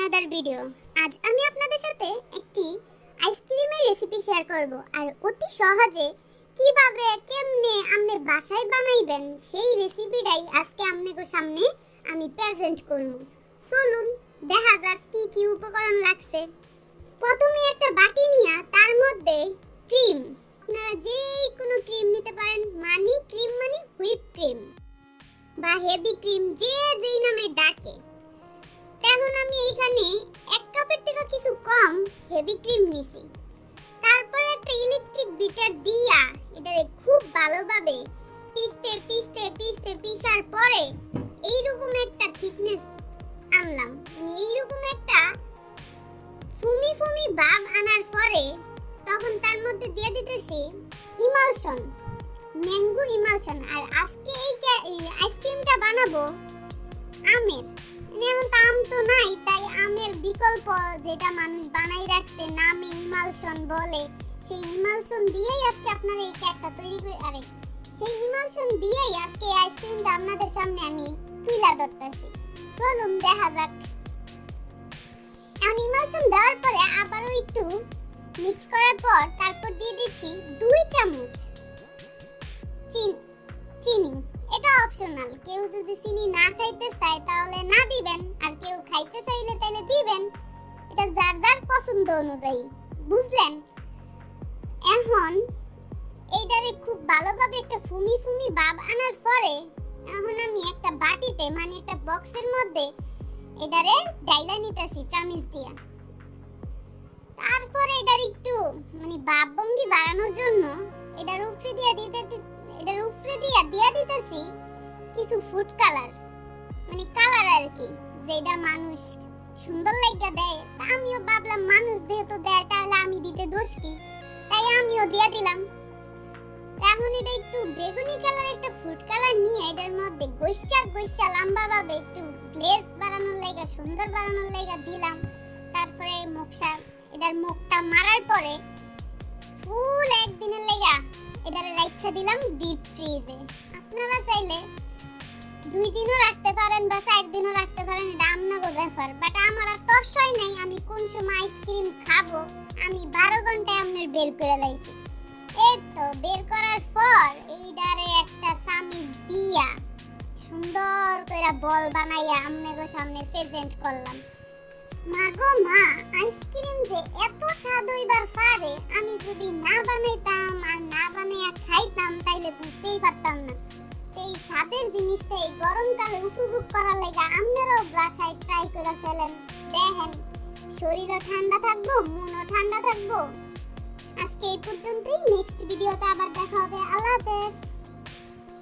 another video. আজ আমি আপনাদের সাথে একটি আইসক্রিমের রেসিপি শেয়ার করব আর অতি সহজে কিভাবে কেমনে আপনি বাসায় বানাইবেন সেই রেসিপিটাই আজকে আপনাদের সামনে আমি প্রেজেন্ট করব। চলুন দেখা যাক কি কি উপকরণ লাগছে। প্রথমে একটা বাটি নিয়ে তার মধ্যে ক্রিম, আপনারা যে কোনো ক্রিম নিতে পারেন, ক্রিম মানে হুইপ ক্রিম বা হেভি ক্রিম, যে যেই নামে ডাকে। এখন আমি এইখানে 1 কাপের থেকে কিছু কম হেভি ক্রিম নিছি। তারপরে একটা ইলেকট্রিক বিটার দিয়া এটারে খুব ভালোভাবে পিষার পরে এইরকম একটা থিকনেস আনলাম। এইরকম একটা ফুমি ভাব আনার পরে তখন তার মধ্যে দিয়ে দিতেছি ইমালশন, ম্যাঙ্গো ইমালশন। আর আজকে এই আইসক্রিমটা বানাবো আমের। এখন তো আম তো নাই, তাই আমের বিকল্প যেটা মানুষ বানাই রাখছে নামে ইমালশন বলে, সেই ইমালশন দিয়েই আজকে আপনারা এই কেকটা তৈরি করে সেই ইমালশন দিয়েই আজকে এই আইসক্রিমটা আপনাদের সামনে আমি তুলে ধরতেছি। চলুন দেখা যাক। এখন ইমালশন দেওয়ার পরে আবারও একটু মিক্স করার পর তারপর দিয়ে দিচ্ছি 2 চামচ চিনি। এটা অপশনাল, কেউ যদি চিনি না খাইতে চায় তাহলে না দিবেন, আর কেউ খাইতে চাইলে তাহলে দিবেন। এটা যার যার পছন্দ অনুযায়ী, বুঝলেন? এখন এইটারে খুব ভালোভাবে একটা ফুমি ভাব আনার পরে এখন আমি একটা বাটিতে একটা বক্সের মধ্যে এটারে ডাইলা নিতেছি চামচ দিয়া। তারপরে এটার একটু ভাব ভঙ্গি বাড়ানোর জন্য এটার উপরে দিয়া দিতেছি কিছু ফুড কালার, কালার আর কি, যেটা মানুষ সুন্দর লাগা দেয়। আমিও ভাবলাম মানুষ যেহেতু দেয় তাহলে আমি দিতে দোষ কি, তাই আমিও দিয়ে দিলাম। এখন এটা একটু বেগুনি কালার একটা ফুড কালার নিয়ে এটার মধ্যে গোসা লম্বা ভাবে একটু গ্লেজ বাড়ানোর লাগা, সুন্দর বাড়ানোর লাগা দিলাম। তারপরে এটার মুখটা মারার পরে ফুল একদিনের লাগা এটারে রাখা দিলাম ডিপ ফ্রিজে। আপনারা চাইলে 2 দিনও রাখতে পারেন বা 4 দিনও রাখতে পারেন, এটা আপনাদের ব্যাপার। বাট আমার আর তর্সই নাই, আমি কোন সময় আইসক্রিম খাবো আমি 12 ঘন্টায় আপনার বের করে লাইছি। এই তো বের করার পর এইটারে একটা চামচ দিয়া সুন্দর করে বল বানাইয়া আপনাদের সামনে প্রেজেন্ট করলাম। মাগো মা, আইসক্রিম যে এত স্বাদ হইবার পারে আমি যদি না বানাইতাম আর না বানাইয়া খাইতাম তাইলে বুঝতেই পারতাম না। এই স্বাদের জিনিসটা এই গরমকালে উপভোগ করার লাগা আপনারাও বাসায় ট্রাই করে ফেলেন, দেখেন শরীরও ঠান্ডা থাকবো, মনও ঠান্ডা থাকবো। আজকে এই পর্যন্তই।